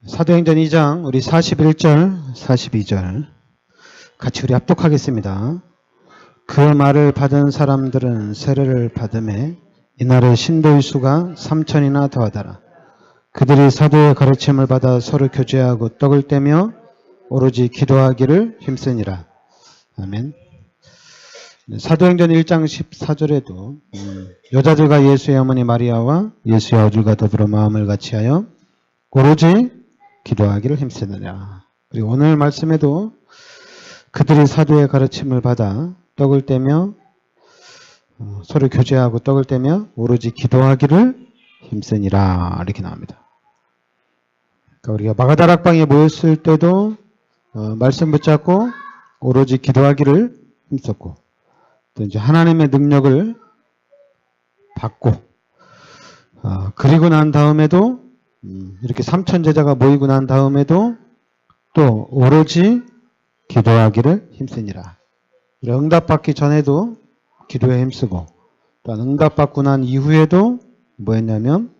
사도행전 2장 우리 41절 42절 같이 우리 합독하겠습니다. 그 말을 받은 사람들은 세례를 받음에 이날의 신도의 수가 3천이나 더하더라. 그들이 사도의 가르침을 받아 서로 교제하고 떡을 떼며 오로지 기도하기를 힘쓰니라. 아멘. 사도행전 1장 14절에도 여자들과 예수의 어머니 마리아와 예수의 아들과 더불어 마음을 같이하여 오로지 기도하기를 힘쓰느냐. 그리고 오늘 말씀에도 그들이 사도의 가르침을 받아 떡을 떼며 서로 교제하고 떡을 떼며 오로지 기도하기를 힘쓰니라 이렇게 나옵니다. 그러니까 우리가 마가다락방에 모였을 때도 말씀 붙잡고 오로지 기도하기를 힘썼고 또 이제 하나님의 능력을 받고 그리고 난 다음에도 이렇게 3천 제자가 모이고 난 다음에도 또 오로지 기도하기를 힘쓰니라. 응답받기 전에도 기도에 힘쓰고 또 응답받고 난 이후에도 뭐였냐면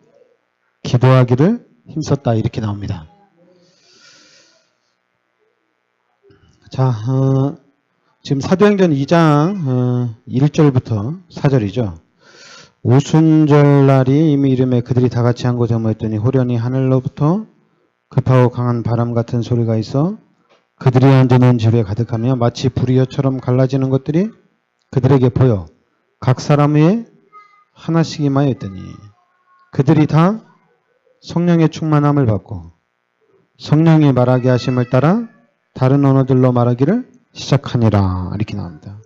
기도하기를 힘썼다 이렇게 나옵니다. 자, 지금 사도행전 2장 1절부터 4절이죠. 오순절날이 이미 이름에 그들이 다 같이 한 곳에 모였더니 호련히 하늘로부터 급하고 강한 바람 같은 소리가 있어 그들이 앉아있는 집에 가득하며 마치 불이여처럼 갈라지는 것들이 그들에게 보여 각 사람 위에 하나씩 임하여 있더니 그들이 다 성령의 충만함을 받고 성령이 말하게 하심을 따라 다른 언어들로 말하기를 시작하니라 이렇게 나옵니다.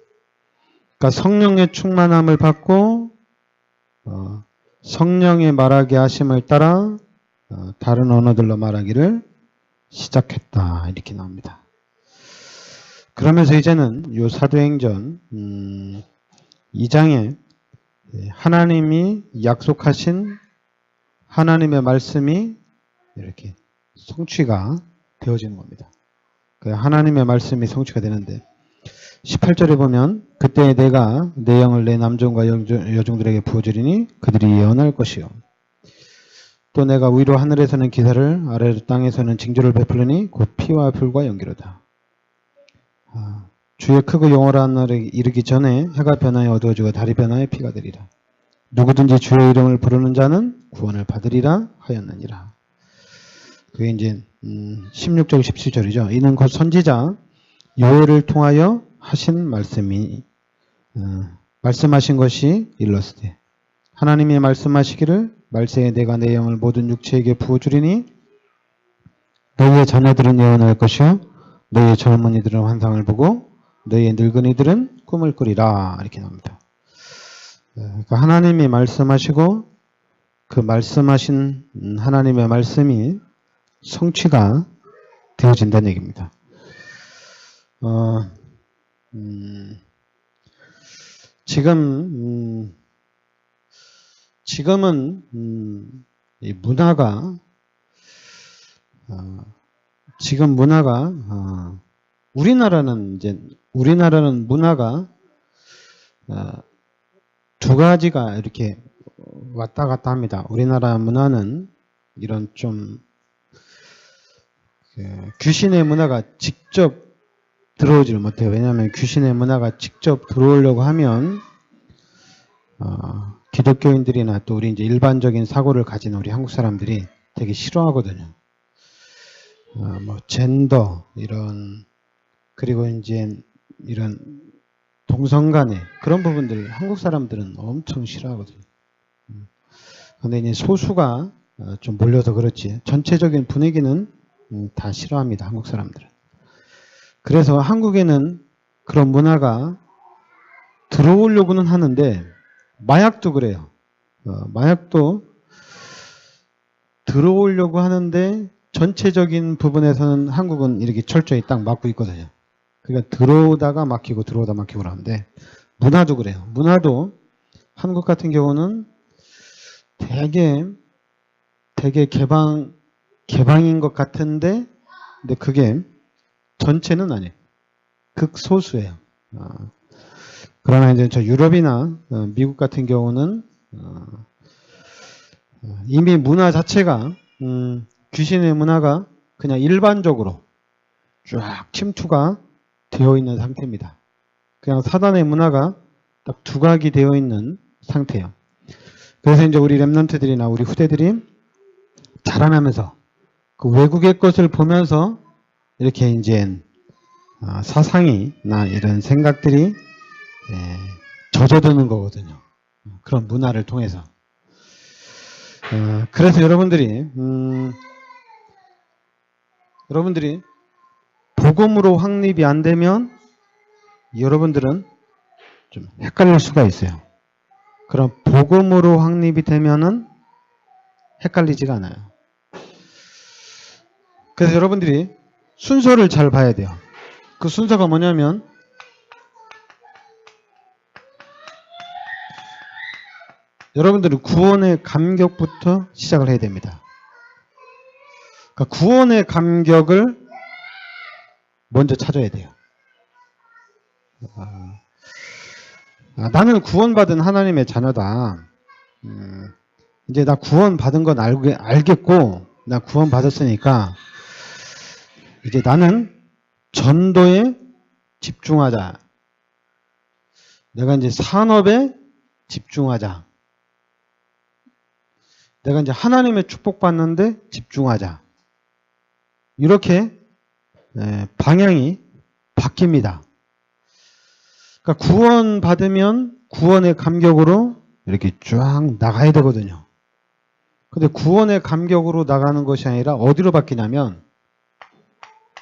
그러니까 성령의 충만함을 받고 성령의 말하게 하심을 따라 다른 언어들로 말하기를 시작했다 이렇게 나옵니다. 그러면서 이제는 이 사도행전 2장에 하나님이 약속하신 하나님의 말씀이 이렇게 성취가 되어지는 겁니다. 하나님의 말씀이 성취가 되는데 18절에 보면 그때 내가 내 영을 내 남종과 여종들에게 부어주리니 그들이 예언할 것이요 또 내가 위로 하늘에서는 기사를 아래로 땅에서는 징조를 베풀리니 곧 피와 불과 연기로다. 주의 크고 영원한 날에 이르기 전에 해가 변하여 어두워지고 달이 변하여 피가 되리라. 누구든지 주의 이름을 부르는 자는 구원을 받으리라 하였느니라. 그게 이제 16절 17절이죠. 이는 곧 선지자 요엘을 통하여 하신 말씀이 말씀하신 것이 일렀으되 하나님이 말씀하시기를 말세에 내가 내 영을 모든 육체에게 부어주리니 너희의 자녀들은 예언할 것이요 너희의 젊은이들은 환상을 보고 너희의 늙은이들은 꿈을 꾸리라 이렇게 나옵니다. 그러니까 하나님이 말씀하시고 그 말씀하신 하나님의 말씀이 성취가 되어진다는 얘기입니다. 지금은 이 문화가 우리나라는 문화가 두 가지가 이렇게 왔다 갔다 합니다. 우리나라 문화는 이런 좀 귀신의 문화가 직접 들어오지를 못해요. 왜냐하면 귀신의 문화가 직접 들어오려고 하면 기독교인들이나 또 우리 이제 일반적인 사고를 가진 우리 한국 사람들이 되게 싫어하거든요. 뭐 젠더 그리고 이제 이런 동성간의 그런 부분들 한국 사람들은 엄청 싫어하거든요. 근데 이제 소수가 좀 몰려서 그렇지 전체적인 분위기는 다 싫어합니다. 한국 사람들은. 그래서 한국에는 그런 문화가 들어오려고는 하는데 마약도 그래요. 마약도 들어오려고 하는데 전체적인 부분에서는 한국은 이렇게 철저히 딱 막고 있거든요. 그러니까 들어오다가 막히고 들어오다 막히고 그러는데 문화도 그래요. 문화도 한국 같은 경우는 되게 개방인 것 같은데 근데 그게 전체는 아니에요. 극소수예요. 그러나 이제 저 유럽이나 미국 같은 경우는 이미 문화 자체가 귀신의 문화가 그냥 일반적으로 쫙 침투가 되어 있는 상태입니다. 그냥 사단의 문화가 딱 두각이 되어 있는 상태예요. 그래서 이제 우리 랩런트들이나 우리 후대들이 자라나면서 그 외국의 것을 보면서 이렇게 이제 사상이나 이런 생각들이 젖어드는 거거든요. 그런 문화를 통해서. 그래서 여러분들이 복음으로 확립이 안 되면 여러분들은 좀 헷갈릴 수가 있어요. 그럼 복음으로 확립이 되면은 헷갈리지가 않아요. 그래서 여러분들이 순서를 잘 봐야 돼요. 그 순서가 뭐냐면 여러분들은 구원의 감격부터 시작을 해야 됩니다. 그러니까 구원의 감격을 먼저 찾아야 돼요. 나는 구원받은 하나님의 자녀다. 이제 나 구원받은 건 알겠고 나 구원받았으니까 이제 나는 전도에 집중하자. 내가 이제 산업에 집중하자. 내가 이제 하나님의 축복받는데 집중하자. 이렇게 방향이 바뀝니다. 그러니까 구원받으면 구원의 감격으로 이렇게 쫙 나가야 되거든요. 근데 구원의 감격으로 나가는 것이 아니라 어디로 바뀌냐면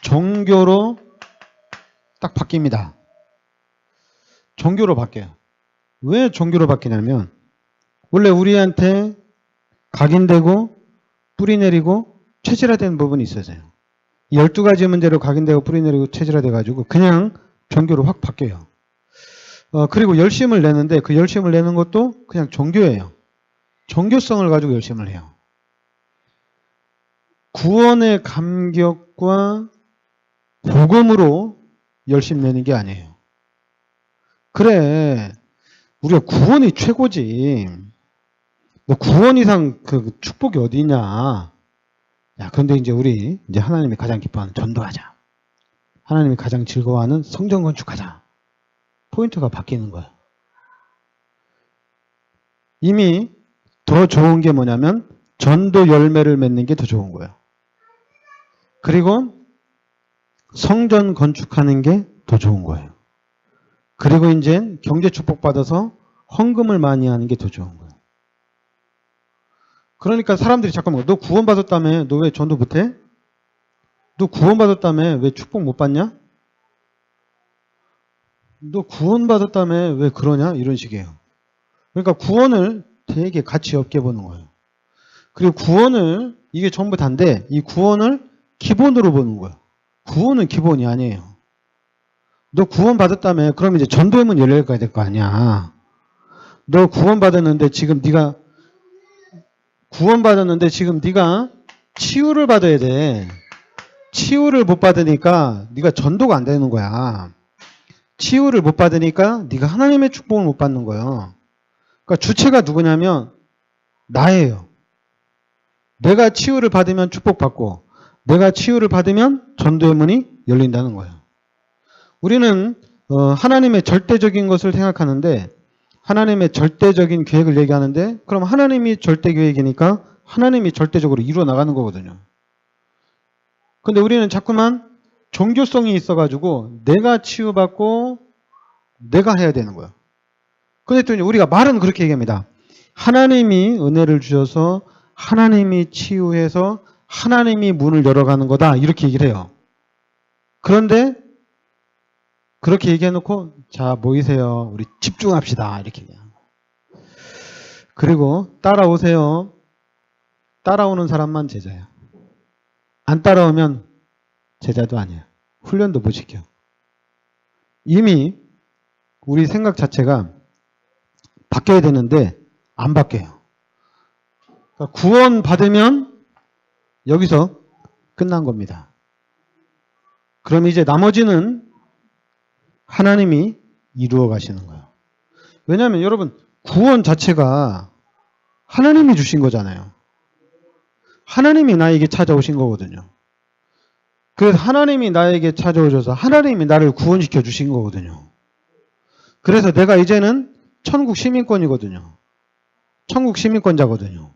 종교로 딱 바뀝니다. 종교로 바뀌어요. 왜 종교로 바뀌냐면 원래 우리한테 각인되고 뿌리 내리고 체질화된 부분이 있어서요. 12가지 문제로 각인되고 뿌리 내리고 체질화돼가지고 그냥 종교로 확 바뀌어요. 그리고 열심을 내는데 그 열심을 내는 것도 그냥 종교예요. 종교성을 가지고 열심을 해요. 구원의 감격과 복음으로 열심 내는 게 아니에요. 그래, 우리가 구원이 최고지. 너 구원 이상 그 축복이 어디 있냐? 야, 그런데 이제 우리 이제 하나님이 가장 기뻐하는 전도하자. 하나님이 가장 즐거워하는 성전 건축하자. 포인트가 바뀌는 거야. 이미 더 좋은 게 뭐냐면 전도 열매를 맺는 게 더 좋은 거예요. 그리고 성전 건축하는 게 더 좋은 거예요. 그리고 이제 경제 축복 받아서 헌금을 많이 하는 게 더 좋은 거예요. 그러니까 사람들이 잠깐만, 너 구원받았다며 너 왜 전도 못해? 너 구원받았다며 왜 축복 못 받냐? 너 구원받았다며 왜 그러냐? 이런 식이에요. 그러니까 구원을 되게 가치 없게 보는 거예요. 그리고 구원을 이게 전부 다인데 이 구원을 기본으로 보는 거예요. 구원은 기본이 아니에요. 너 구원받았다며 그럼 이제 전도의 문 열려야 될 거 아니야. 너 구원받았는데 지금 네가 치유를 받아야 돼. 치유를 못 받으니까 네가 전도가 안 되는 거야. 치유를 못 받으니까 네가 하나님의 축복을 못 받는 거예요. 그러니까 주체가 누구냐면 나예요. 내가 치유를 받으면 축복받고 내가 치유를 받으면 전도의 문이 열린다는 거예요. 우리는 하나님의 절대적인 것을 생각하는데 하나님의 절대적인 계획을 얘기하는데 그럼 하나님이 절대 계획이니까 하나님이 절대적으로 이루어 나가는 거거든요. 근데 우리는 자꾸만 종교성이 있어가지고 내가 치유받고 내가 해야 되는 거예요. 근데 또 우리가 말은 그렇게 얘기합니다. 하나님이 은혜를 주셔서 하나님이 치유해서 하나님이 문을 열어가는 거다 이렇게 얘기를 해요. 그런데 그렇게 얘기해놓고 자 모이세요. 우리 집중합시다 이렇게 얘기해요. 그리고 따라오세요. 따라오는 사람만 제자예요. 안 따라오면 제자도 아니에요. 훈련도 못 시켜. 이미 우리 생각 자체가 바뀌어야 되는데 안 바뀌어요. 그러니까 구원 받으면 여기서 끝난 겁니다. 그럼 이제 나머지는 하나님이 이루어 가시는 거예요. 왜냐하면 여러분 구원 자체가 하나님이 주신 거잖아요. 하나님이 나에게 찾아오신 거거든요. 그래서 하나님이 나에게 찾아오셔서 하나님이 나를 구원시켜 주신 거거든요. 그래서 내가 이제는 천국 시민권이거든요. 천국 시민권자거든요.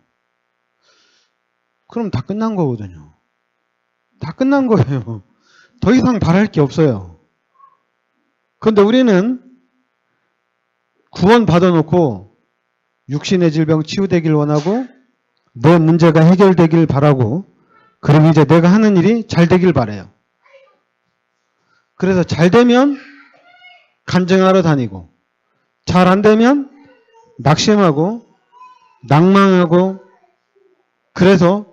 그럼 다 끝난 거거든요. 다 끝난 거예요. 더 이상 바랄 게 없어요. 그런데 우리는 구원 받아놓고 육신의 질병 치유되길 원하고 내 문제가 해결되길 바라고 그리고 이제 내가 하는 일이 잘 되길 바라요. 그래서 잘 되면 간증하러 다니고 잘 안 되면 낙심하고 낭망하고 그래서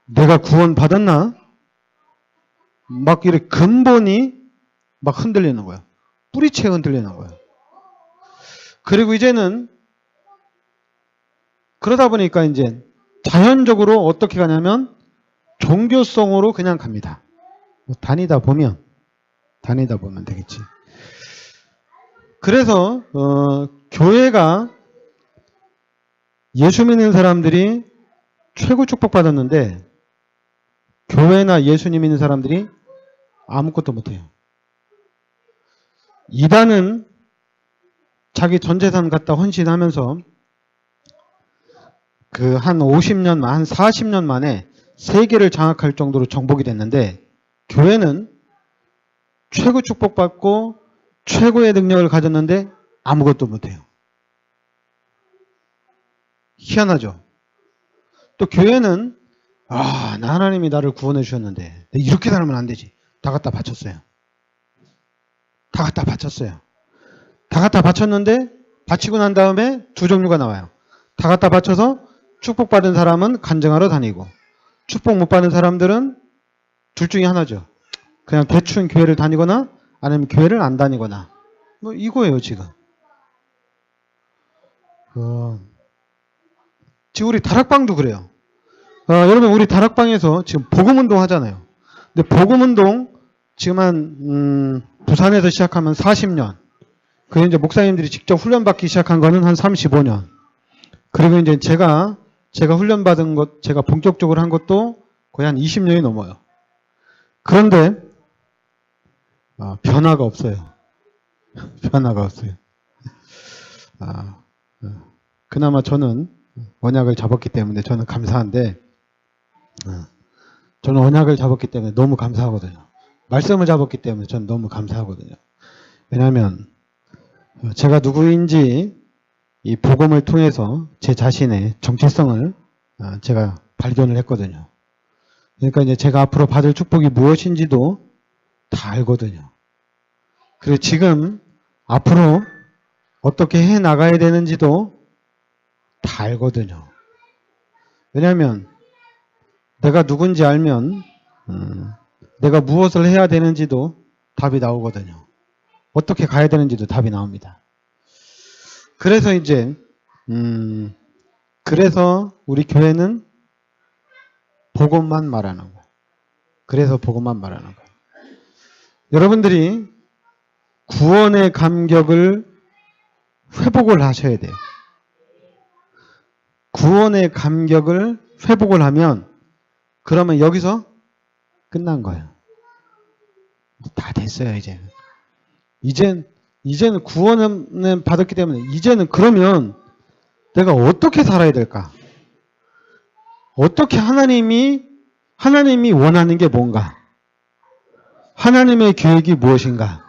내가 구원 받았나? 막 이렇게 근본이 막 흔들리는 거야. 뿌리채 흔들리는 거야. 그리고 이제는 그러다 보니까 이제 자연적으로 어떻게 가냐면 종교성으로 그냥 갑니다. 뭐 다니다 보면 되겠지. 그래서 교회가 예수 믿는 사람들이 최고 축복받았는데 교회나 예수님 믿는 사람들이 아무것도 못해요. 이단은 자기 전 재산 갖다 헌신하면서 그 한 50년, 한 40년 만에 세계를 장악할 정도로 정복이 됐는데 교회는 최고 축복받고 최고의 능력을 가졌는데 아무것도 못해요. 희한하죠. 또 교회는 나 하나님이 나를 구원해 주셨는데 이렇게 살면 안 되지. 다 갖다 바쳤어요. 다 갖다 바쳤어요. 다 갖다 바쳤는데 바치고 난 다음에 두 종류가 나와요. 다 갖다 바쳐서 축복받은 사람은 간증하러 다니고 축복 못 받은 사람들은 둘 중에 하나죠. 그냥 대충 교회를 다니거나 아니면 교회를 안 다니거나 뭐 이거예요 지금. 지금 우리 다락방도 그래요. 여러분 우리 다락방에서 지금 복음운동 하잖아요. 근데 복음운동 지금 한 부산에서 시작하면 40년. 그리고 이제 목사님들이 직접 훈련받기 시작한 거는 한 35년. 그리고 이제 제가 훈련받은 것, 제가 본격적으로 한 것도 거의 한 20년이 넘어요. 그런데 변화가 없어요. 변화가 없어요. 그나마 저는 언약을 잡았기 때문에 저는 감사한데 저는 언약을 잡았기 때문에 너무 감사하거든요. 말씀을 잡았기 때문에 저는 너무 감사하거든요. 왜냐하면 제가 누구인지 이 복음을 통해서 제 자신의 정체성을 제가 발견을 했거든요. 그러니까 이제 제가 앞으로 받을 축복이 무엇인지도 다 알거든요. 그리고 지금 앞으로 어떻게 해 나가야 되는지도 다 알거든요. 왜냐하면 내가 누군지 알면 내가 무엇을 해야 되는지도 답이 나오거든요. 어떻게 가야 되는지도 답이 나옵니다. 그래서 이제 그래서 우리 교회는 복음만 말하는 거예요. 그래서 복음만 말하는 거예요. 여러분들이 구원의 감격을 회복을 하셔야 돼요. 구원의 감격을 회복을 하면 그러면 여기서 끝난 거예요. 다 됐어요, 이제는 구원을 받았기 때문에 이제는 그러면 내가 어떻게 살아야 될까? 어떻게 하나님이 원하는 게 뭔가? 하나님의 계획이 무엇인가?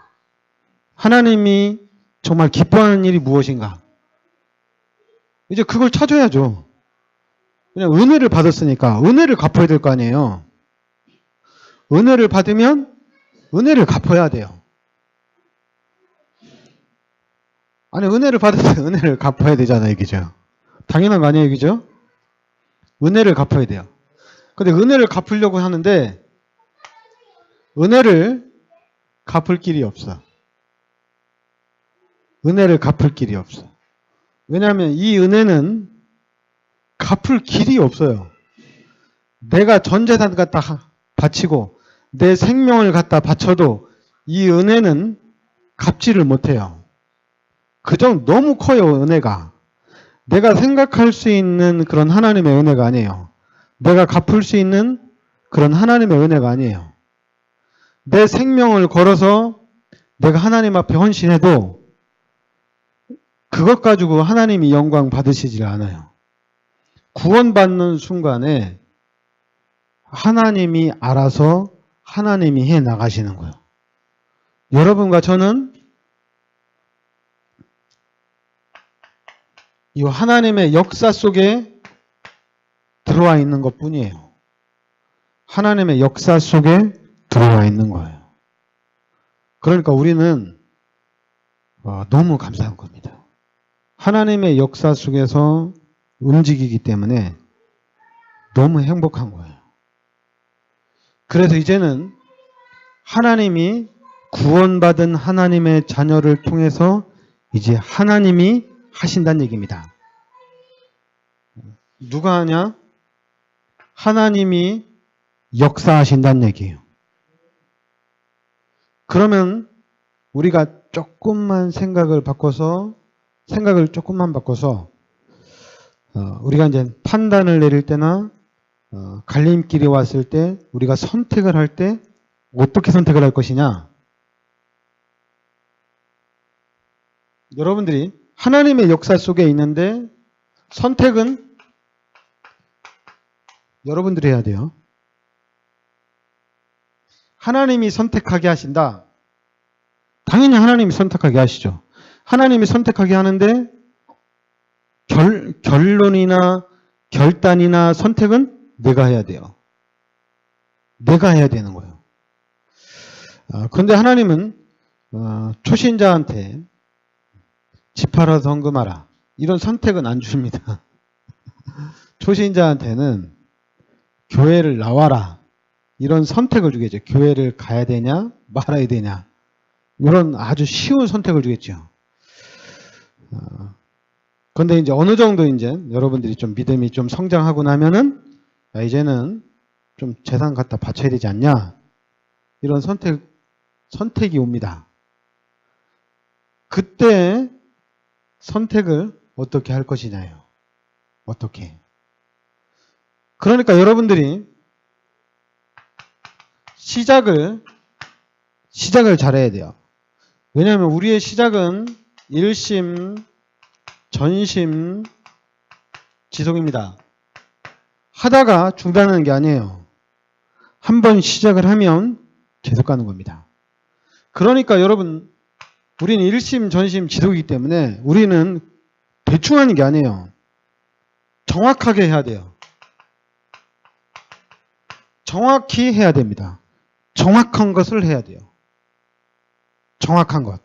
하나님이 정말 기뻐하는 일이 무엇인가? 이제 그걸 찾아야죠. 그냥 은혜를 받았으니까 은혜를 갚아야 될 거 아니에요. 은혜를 받으면 은혜를 갚아야 돼요. 아니 은혜를 받으면 은혜를 갚아야 되잖아요, 그죠? 당연한 거 아니에요, 그죠? 은혜를 갚아야 돼요. 근데 은혜를 갚으려고 하는데 은혜를 갚을 길이 없어. 은혜를 갚을 길이 없어. 왜냐하면 이 은혜는 갚을 길이 없어요. 내가 전 재산 갖다 바치고 내 생명을 갖다 바쳐도 이 은혜는 갚지를 못해요. 그정 너무 커요, 은혜가. 내가 생각할 수 있는 그런 하나님의 은혜가 아니에요. 내가 갚을 수 있는 그런 하나님의 은혜가 아니에요. 내 생명을 걸어서 내가 하나님 앞에 헌신해도 그것 가지고 하나님이 영광 받으시질 않아요. 구원받는 순간에 하나님이 알아서 하나님이 해 나가시는 거예요. 여러분과 저는 이 하나님의 역사 속에 들어와 있는 것 뿐이에요. 하나님의 역사 속에 들어와 있는 거예요. 그러니까 우리는 너무 감사한 겁니다. 하나님의 역사 속에서 움직이기 때문에 너무 행복한 거예요. 그래서 이제는 하나님이 구원받은 하나님의 자녀를 통해서 이제 하나님이 하신다는 얘기입니다. 누가 하냐? 하나님이 역사하신다는 얘기예요. 그러면 우리가 생각을 조금만 바꿔서 우리가 이제 판단을 내릴 때나 갈림길이 왔을 때 우리가 선택을 할 때 어떻게 선택을 할 것이냐? 여러분들이 하나님의 역사 속에 있는데 선택은 여러분들이 해야 돼요. 하나님이 선택하게 하신다. 당연히 하나님이 선택하게 하시죠. 하나님이 선택하게 하는데 결론이나 결단이나 선택은 내가 해야 돼요. 내가 해야 되는 거예요. 그런데 하나님은 초신자한테 집 팔아 헌금하라 이런 선택은 안 줍니다. 초신자한테는 교회를 나와라 이런 선택을 주겠죠. 교회를 가야 되냐 말아야 되냐 이런 아주 쉬운 선택을 주겠죠. 그런데 이제 어느 정도 이제 여러분들이 좀 믿음이 좀 성장하고 나면은 이제는 좀 재산 갖다 바쳐야 되지 않냐 이런 선택이 옵니다. 그때 선택을 어떻게 할 것이냐요. 어떻게? 그러니까 여러분들이 시작을 잘해야 돼요. 왜냐하면 우리의 시작은 일심, 전심, 지속입니다. 하다가 중단하는 게 아니에요. 한번 시작을 하면 계속 가는 겁니다. 그러니까 여러분, 우리는 일심, 전심, 지속이기 때문에 우리는 대충 하는 게 아니에요. 정확하게 해야 돼요. 정확히 해야 됩니다. 정확한 것을 해야 돼요. 정확한 것.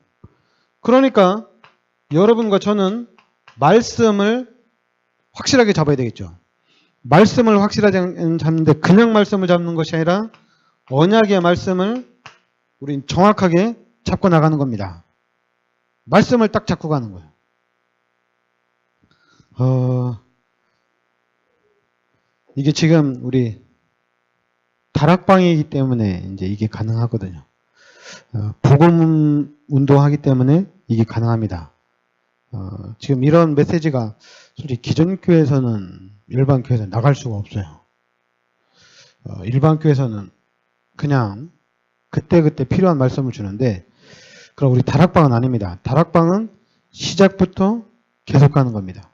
그러니까 여러분과 저는 말씀을 확실하게 잡아야 되겠죠. 말씀을 확실하게 잡는데 그냥 말씀을 잡는 것이 아니라 언약의 말씀을 우린 정확하게 잡고 나가는 겁니다. 말씀을 딱 잡고 가는 거예요. 이게 지금 우리 다락방이기 때문에 이제 이게 가능하거든요. 복음 운동하기 때문에 이게 가능합니다. 지금 이런 메시지가 솔직히 기존 교회에서는 일반 교회에서 나갈 수가 없어요. 일반 교회에서는 그냥 그때그때 필요한 말씀을 주는데 그럼 우리 다락방은 아닙니다. 다락방은 시작부터 계속 가는 겁니다.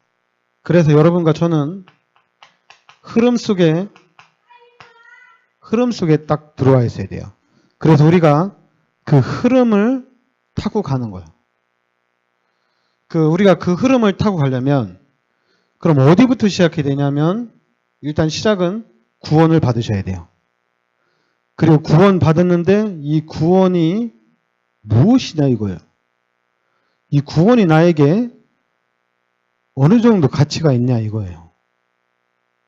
그래서 여러분과 저는 흐름 속에 딱 들어와 있어야 돼요. 그래서 우리가 그 흐름을 타고 가는 거예요. 우리가 그 흐름을 타고 가려면 그럼 어디부터 시작해야 되냐면 일단 시작은 구원을 받으셔야 돼요. 그리고 구원 받았는데 이 구원이 무엇이냐 이거예요. 이 구원이 나에게 어느 정도 가치가 있냐 이거예요.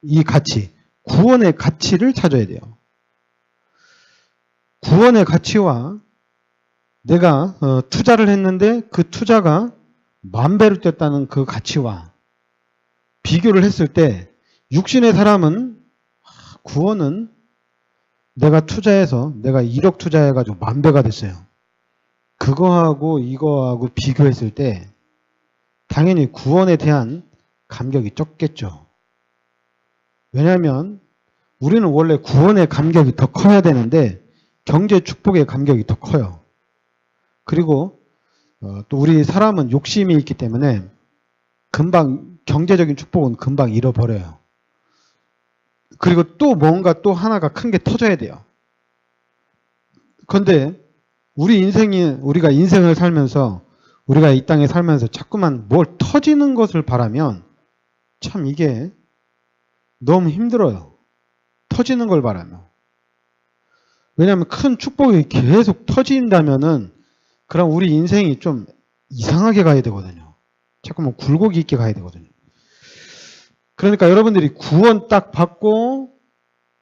이 가치, 구원의 가치를 찾아야 돼요. 구원의 가치와 내가 투자를 했는데 그 투자가 10,000배로 뛰었다는 그 가치와 비교를 했을 때 육신의 사람은 구원은 내가 투자해서 내가 1억 투자해가지고 10,000배가 됐어요. 그거하고 이거하고 비교했을 때 당연히 구원에 대한 감격이 적겠죠. 왜냐하면 우리는 원래 구원의 감격이 더 커야 되는데 경제 축복의 감격이 더 커요. 그리고 또 우리 사람은 욕심이 있기 때문에 금방 경제적인 축복은 금방 잃어버려요. 그리고 또 뭔가 또 하나가 큰 게 터져야 돼요. 그런데 우리가 인생을 살면서 우리가 이 땅에 살면서 자꾸만 뭘 터지는 것을 바라면 참 이게 너무 힘들어요. 터지는 걸 바라면. 왜냐하면 큰 축복이 계속 터진다면은 그럼 우리 인생이 좀 이상하게 가야 되거든요. 자꾸만 굴곡이 있게 가야 되거든요. 그러니까 여러분들이 구원 딱 받고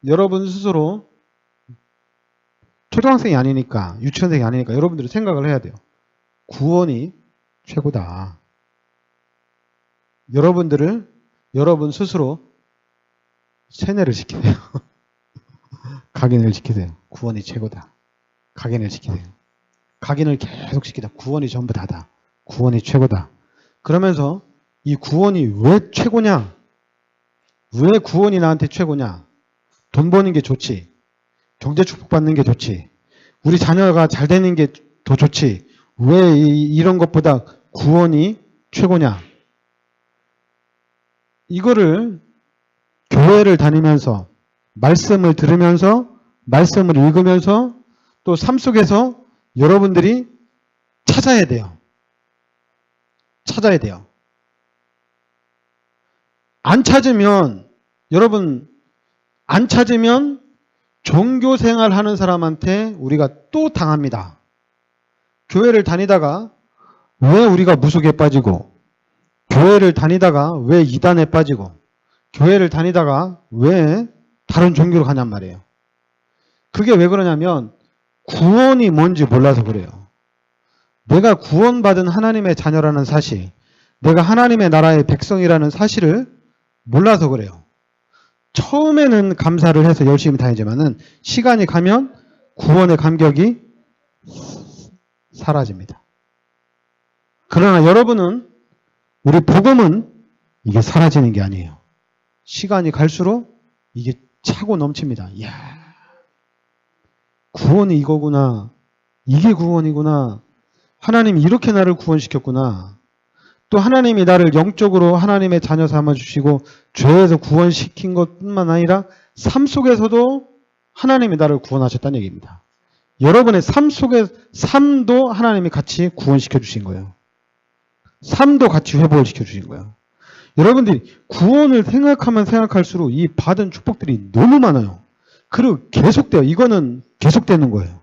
여러분 스스로 초등학생이 아니니까 유치원생이 아니니까 여러분들이 생각을 해야 돼요. 구원이 최고다. 여러분 스스로 세뇌를 시키세요. 각인을 시키세요. 구원이 최고다. 각인을 시키세요. 각인을 계속 시키다. 구원이 전부 다다. 구원이 최고다. 그러면서 이 구원이 왜 최고냐? 왜 구원이 나한테 최고냐? 돈 버는 게 좋지. 경제 축복받는 게 좋지. 우리 자녀가 잘 되는 게 더 좋지. 왜 이런 것보다 구원이 최고냐? 이거를 교회를 다니면서 말씀을 들으면서 말씀을 읽으면서 또 삶 속에서 여러분들이 찾아야 돼요. 찾아야 돼요. 안 찾으면 종교 생활 하는 사람한테 우리가 또 당합니다. 교회를 다니다가 왜 우리가 무속에 빠지고, 교회를 다니다가 왜 이단에 빠지고, 교회를 다니다가 왜 다른 종교로 가냔 말이에요. 그게 왜 그러냐면 구원이 뭔지 몰라서 그래요. 내가 구원받은 하나님의 자녀라는 사실, 내가 하나님의 나라의 백성이라는 사실을 몰라서 그래요. 처음에는 감사를 해서 열심히 다니지만은 시간이 가면 구원의 감격이 사라집니다. 그러나 여러분은, 우리 복음은 이게 사라지는 게 아니에요. 시간이 갈수록 이게 차고 넘칩니다. 이야, 구원이 이거구나. 이게 구원이구나. 하나님이 이렇게 나를 구원시켰구나. 또 하나님이 나를 영적으로 하나님의 자녀 삼아주시고 죄에서 구원시킨 것뿐만 아니라 삶 속에서도 하나님이 나를 구원하셨다는 얘기입니다. 여러분의 삶도 하나님이 같이 구원시켜 주신 거예요. 삶도 같이 회복을 시켜 주신 거예요. 여러분들이 구원을 생각하면 생각할수록 이 받은 축복들이 너무 많아요. 그리고 계속돼요. 이거는 계속되는 거예요.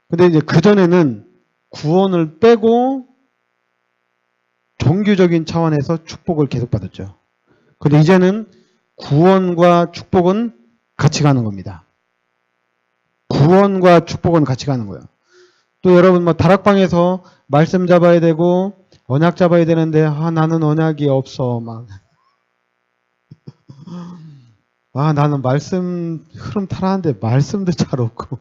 근데 이제 그전에는 구원을 빼고 종교적인 차원에서 축복을 계속 받았죠. 근데 이제는 구원과 축복은 같이 가는 겁니다. 구원과 축복은 같이 가는 거예요. 또 여러분 다락방에서 말씀 잡아야 되고 언약 잡아야 되는데 나는 언약이 없어. 나는 말씀 흐름 타라는데 말씀도 잘 없고.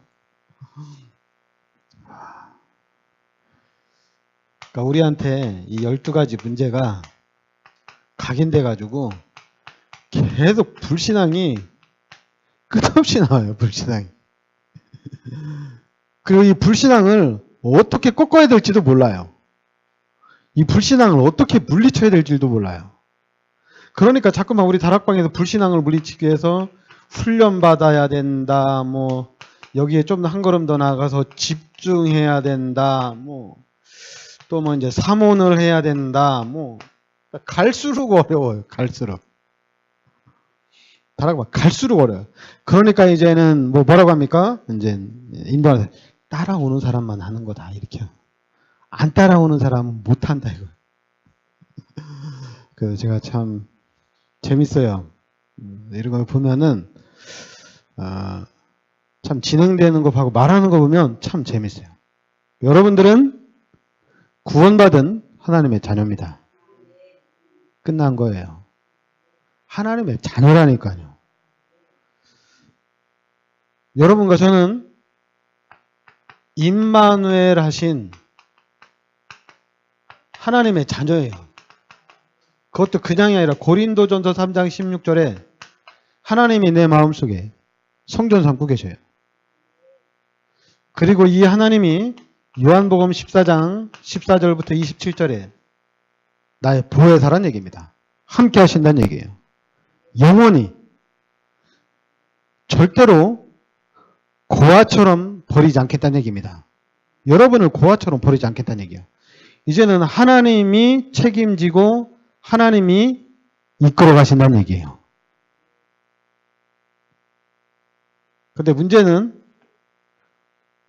그러니까 우리한테 이 12가지 문제가 각인돼 가지고 계속 불신앙이 끝없이 나와요. 불신앙이. 그리고 이 불신앙을 어떻게 꺾어야 될지도 몰라요. 이 불신앙을 어떻게 물리쳐야 될지도 몰라요. 그러니까 자꾸만 우리 다락방에서 불신앙을 물리치기 위해서 훈련받아야 된다. 여기에 좀 한 걸음 더 나아가서 집중해야 된다. 또 이제 사모를 해야 된다. 갈수록 어려워요. 갈수록. 다락방 갈수록 어려워요. 그러니까 이제는 뭐라고 합니까? 이제 인도하는 따라오는 사람만 하는 거다. 이렇게. 안 따라오는 사람은 못 한다 이거. 그래서 제가 참 재밌어요. 이런 걸 보면은 참 진행되는 거 보고 말하는 거 보면 참 재밌어요. 여러분들은 구원받은 하나님의 자녀입니다. 끝난 거예요. 하나님의 자녀라니까요. 여러분과 저는 임마누엘 하신 하나님의 자녀예요. 그것도 그냥이 아니라 고린도전서 3장 16절에 하나님이 내 마음속에 성전 삼고 계셔요. 그리고 이 하나님이 요한복음 14장 14절부터 27절에 나의 보혜사란 얘기입니다. 함께 하신다는 얘기예요. 영원히 절대로 고아처럼 버리지 않겠다는 얘기입니다. 여러분을 고아처럼 버리지 않겠다는 얘기예요. 이제는 하나님이 책임지고 하나님이 이끌어 가신다는 얘기예요. 근데 문제는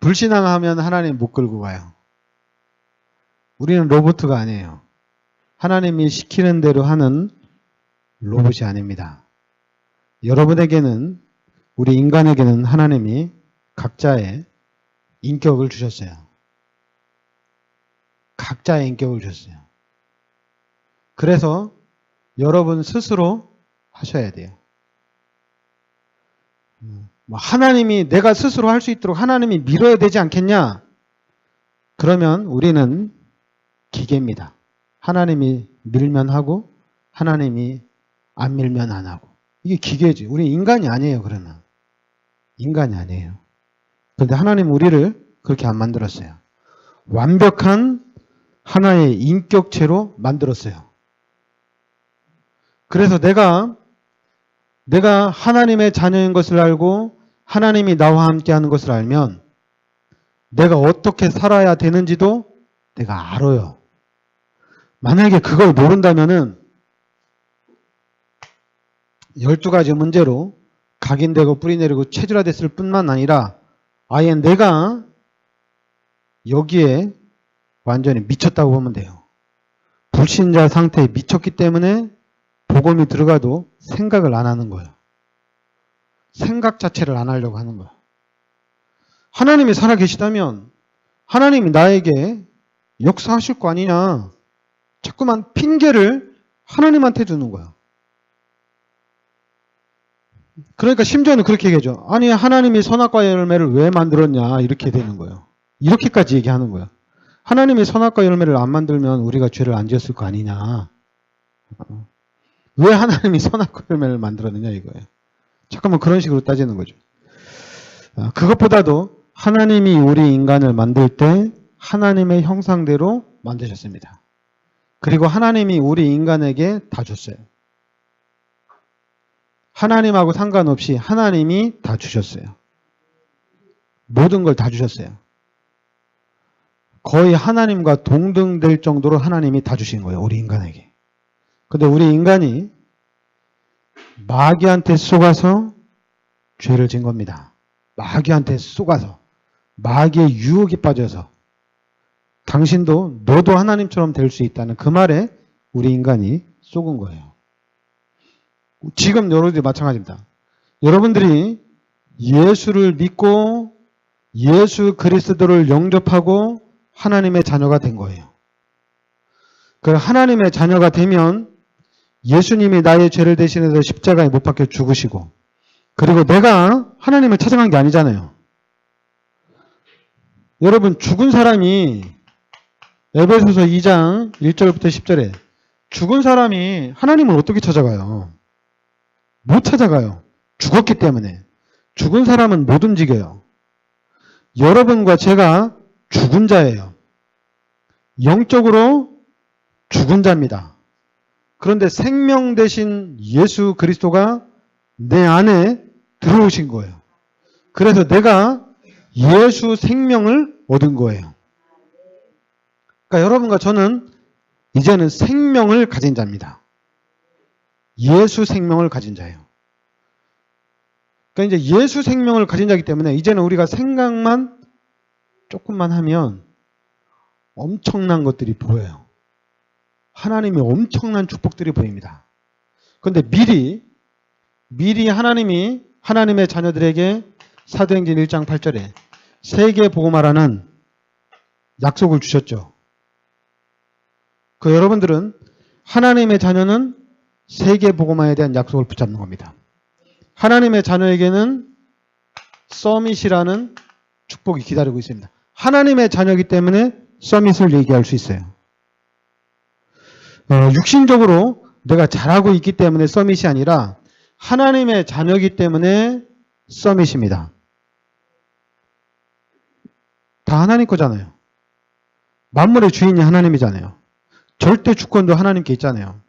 불신앙하면 하나님 못 끌고 가요. 우리는 로봇가 아니에요. 하나님이 시키는 대로 하는 로봇이 아닙니다. 여러분에게는, 우리 인간에게는 하나님이 각자의 인격을 주셨어요. 각자의 인격을 주셨어요. 그래서 여러분 스스로 하셔야 돼요. 하나님이, 내가 스스로 할 수 있도록 하나님이 밀어야 되지 않겠냐? 그러면 우리는 기계입니다. 하나님이 밀면 하고 하나님이 안 밀면 안 하고. 이게 기계지. 우리 인간이 아니에요. 그러나 인간이 아니에요. 그런데 하나님 우리를 그렇게 안 만들었어요. 완벽한 하나의 인격체로 만들었어요. 그래서 내가 하나님의 자녀인 것을 알고 하나님이 나와 함께 하는 것을 알면 내가 어떻게 살아야 되는지도 내가 알아요. 만약에 그걸 모른다면은 12가지 문제로 각인되고 뿌리내리고 체질화됐을 뿐만 아니라 아예 내가 여기에 완전히 미쳤다고 보면 돼요. 불신자 상태에 미쳤기 때문에 복음이 들어가도 생각을 안 하는 거예요. 생각 자체를 안 하려고 하는 거예요. 하나님이 살아계시다면 하나님이 나에게 역사하실 거 아니냐. 자꾸만 핑계를 하나님한테 주는 거야. 그러니까 심지어는 그렇게 얘기하죠. 아니 하나님이 선악과 열매를 왜 만들었냐 이렇게 되는 거예요. 이렇게까지 얘기하는 거야. 하나님이 선악과 열매를 안 만들면 우리가 죄를 안 지었을 거 아니냐. 왜 하나님이 선악과 열매를 만들었느냐 이거예요. 잠깐만 그런 식으로 따지는 거죠. 그것보다도 하나님이 우리 인간을 만들 때 하나님의 형상대로 만드셨습니다. 그리고 하나님이 우리 인간에게 다 줬어요. 하나님하고 상관없이 하나님이 다 주셨어요. 모든 걸 다 주셨어요. 거의 하나님과 동등될 정도로 하나님이 다 주신 거예요. 우리 인간에게. 근데 우리 인간이 마귀한테 속아서 죄를 진 겁니다. 마귀한테 속아서. 마귀의 유혹에 빠져서. 당신도 너도 하나님처럼 될 수 있다는 그 말에 우리 인간이 속은 거예요. 지금 여러분들이 마찬가지입니다. 여러분들이 예수를 믿고 예수 그리스도를 영접하고 하나님의 자녀가 된 거예요. 그 하나님의 자녀가 되면 예수님이 나의 죄를 대신해서 십자가에 못 박혀 죽으시고 그리고 내가 하나님을 찾아간 게 아니잖아요. 여러분 죽은 사람이 에베소서 2장 1절부터 10절에 죽은 사람이 하나님을 어떻게 찾아가요? 못 찾아가요. 죽었기 때문에. 죽은 사람은 못 움직여요. 여러분과 제가 죽은 자예요. 영적으로 죽은 자입니다. 그런데 생명 대신 예수 그리스도가 내 안에 들어오신 거예요. 그래서 내가 예수 생명을 얻은 거예요. 그러니까 여러분과 저는 이제는 생명을 가진 자입니다. 예수 생명을 가진 자예요. 그러니까 이제 예수 생명을 가진 자이기 때문에 이제는 우리가 생각만 조금만 하면 엄청난 것들이 보여요. 하나님의 엄청난 축복들이 보입니다. 그런데 미리 하나님이 하나님의 자녀들에게 사도행전 1장 8절에 세계 복음화라는 약속을 주셨죠. 그 여러분들은 하나님의 자녀는 세계 복음화에 대한 약속을 붙잡는 겁니다. 하나님의 자녀에게는 서밋이라는 축복이 기다리고 있습니다. 하나님의 자녀이기 때문에 서밋을 얘기할 수 있어요. 육신적으로 내가 잘하고 있기 때문에 서밋이 아니라 하나님의 자녀이기 때문에 서밋입니다. 다 하나님 거잖아요. 만물의 주인이 하나님이잖아요. 절대 주권도 하나님께 있잖아요.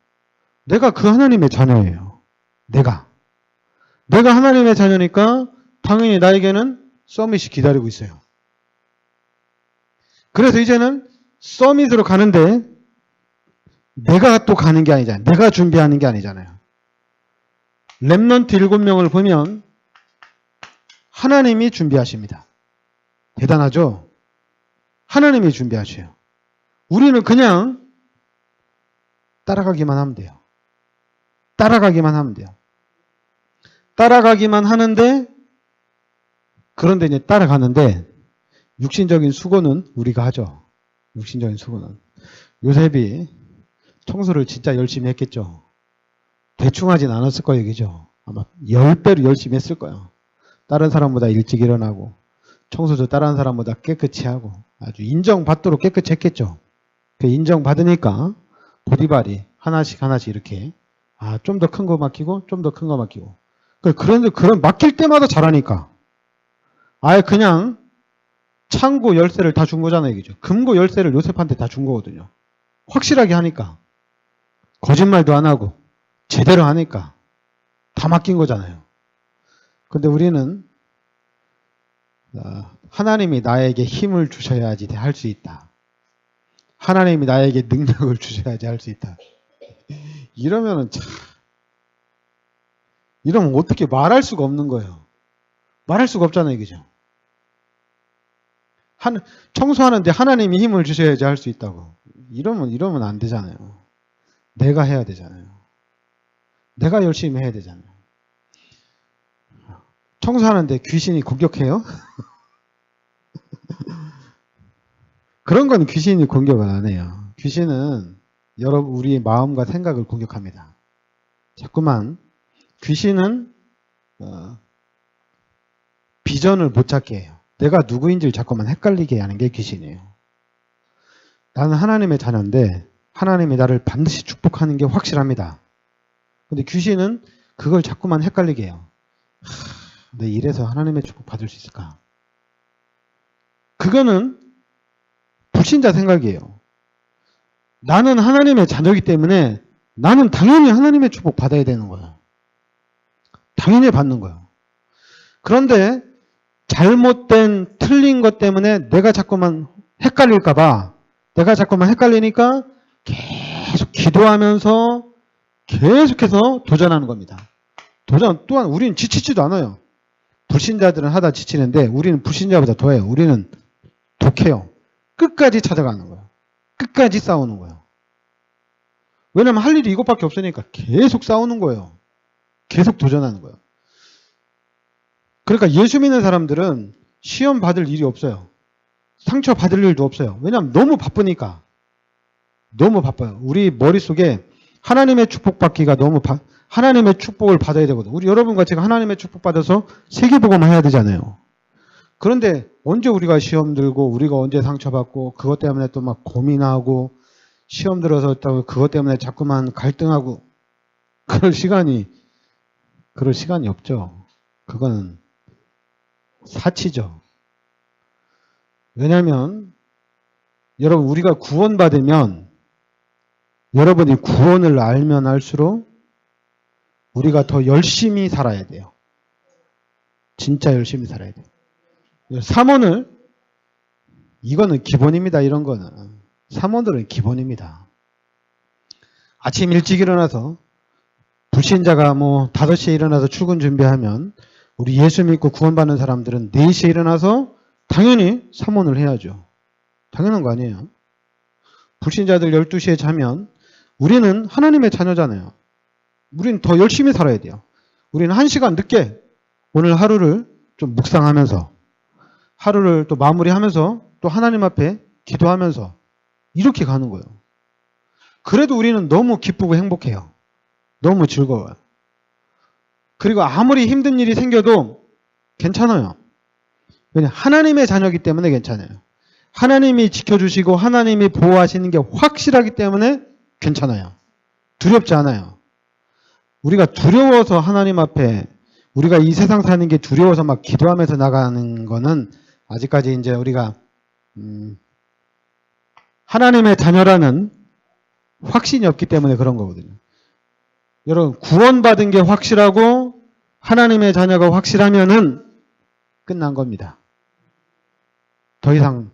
내가 그 하나님의 자녀예요. 내가 하나님의 자녀니까 당연히 나에게는 서밋이 기다리고 있어요. 그래서 이제는 서밋으로 가는데 내가 또 가는 게 아니잖아요. 내가 준비하는 게 아니잖아요. 렘넌트 7명을 보면 하나님이 준비하십니다. 대단하죠? 하나님이 준비하셔요. 우리는 그냥 따라가기만 하면 돼요. 따라가기만 하면 돼요. 따라가기만 하는데, 그런데 이제 따라가는데 육신적인 수고는 우리가 하죠. 육신적인 수고는. 요셉이 청소를 진짜 열심히 했겠죠. 대충 하진 않았을 거예요. 그죠? 아마 10배로 열심히 했을 거예요. 다른 사람보다 일찍 일어나고 청소도 다른 사람보다 깨끗이 하고 아주 인정받도록 깨끗이 했겠죠. 그 인정받으니까 보디발이 하나씩 이렇게 좀 더 큰 거 맡기고 좀 더 큰 거 맡기고 그런데 그런 맡길 때마다 잘하니까 아예 그냥 창고 열쇠를 다 준 거잖아요. 그죠? 금고 열쇠를 요셉한테 다 준 거거든요. 확실하게 하니까 거짓말도 안 하고 제대로 하니까 다 맡긴 거잖아요. 근데 우리는 하나님이 나에게 힘을 주셔야지 할 수 있다. 하나님이 나에게 능력을 주셔야지 할 수 있다. 이러면은 이러면 어떻게 말할 수가 없는 거예요. 말할 수가 없잖아요. 그죠? 청소하는데 하나님이 힘을 주셔야지 할 수 있다고. 이러면 안 되잖아요. 내가 해야 되잖아요. 내가 열심히 해야 되잖아요. 청소하는데 귀신이 공격해요? 그런 건 귀신이 공격을 안 해요. 귀신은 여러분 우리의 마음과 생각을 공격합니다. 자꾸만 귀신은 비전을 못 찾게 해요. 내가 누구인지를 자꾸만 헷갈리게 하는 게 귀신이에요. 나는 하나님의 자녀인데 하나님이 나를 반드시 축복하는 게 확실합니다. 근데 귀신은 그걸 자꾸만 헷갈리게 해요. 내 이래서 하나님의 축복 받을 수 있을까? 그거는 불신자 생각이에요. 나는 하나님의 자녀이기 때문에 나는 당연히 하나님의 축복 받아야 되는 거예요. 당연히 받는 거예요. 그런데 잘못된 틀린 것 때문에 내가 자꾸만 헷갈릴까봐 내가 자꾸만 헷갈리니까 계속 기도하면서 계속해서 도전하는 겁니다. 도전 또한 우리는 지치지도 않아요. 불신자들은 하다 지치는데 우리는 불신자보다 더해요. 우리는 독해요. 끝까지 찾아가는 거예요. 끝까지 싸우는 거예요. 왜냐면 할 일이 이것밖에 없으니까 계속 싸우는 거예요. 계속 도전하는 거예요. 그러니까 예수 믿는 사람들은 시험 받을 일이 없어요. 상처 받을 일도 없어요. 왜냐하면 너무 바쁘니까. 너무 바빠요. 우리 머릿속에 하나님의 축복받기가 하나님의 축복을 받아야 되거든요. 우리 여러분과 제가 하나님의 축복받아서 세계복음 해야 되잖아요. 그런데 언제 우리가 시험 들고 우리가 언제 상처받고 그것 때문에 또 막 고민하고 시험 들어서 또 그것 때문에 자꾸만 갈등하고 그럴 시간이 없죠. 그거는 사치죠. 왜냐하면 여러분 우리가 구원받으면 여러분이 구원을 알면 알수록 우리가 더 열심히 살아야 돼요. 진짜 열심히 살아야 돼요. 삼원을 이거는 기본입니다. 이런 거는 삼원들은 기본입니다. 아침 일찍 일어나서 불신자가 5시에 일어나서 출근 준비하면 우리 예수 믿고 구원받는 사람들은 4시에 일어나서 당연히 삼원을 해야죠. 당연한 거 아니에요. 불신자들 12시에 자면 우리는 하나님의 자녀잖아요. 우리는 더 열심히 살아야 돼요. 우리는 1시간 늦게 오늘 하루를 좀 묵상하면서 하루를 또 마무리하면서 또 하나님 앞에 기도하면서 이렇게 가는 거예요. 그래도 우리는 너무 기쁘고 행복해요. 너무 즐거워요. 그리고 아무리 힘든 일이 생겨도 괜찮아요. 왜냐하면 하나님의 자녀이기 때문에 괜찮아요. 하나님이 지켜주시고 하나님이 보호하시는 게 확실하기 때문에 괜찮아요. 두렵지 않아요. 우리가 두려워서 하나님 앞에 우리가 이 세상 사는 게 두려워서 막 기도하면서 나가는 거는 아직까지 이제 우리가 하나님의 자녀라는 확신이 없기 때문에 그런 거거든요. 여러분, 구원받은 게 확실하고 하나님의 자녀가 확실하면은 끝난 겁니다. 더 이상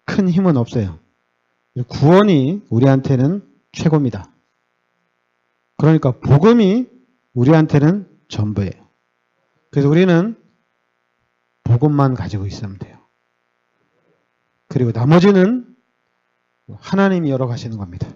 큰 힘은 없어요. 구원이 우리한테는 최고입니다. 그러니까 복음이 우리한테는 전부예요. 그래서 우리는 복음만 가지고 있으면 돼요. 그리고 나머지는 하나님이 열어가시는 겁니다.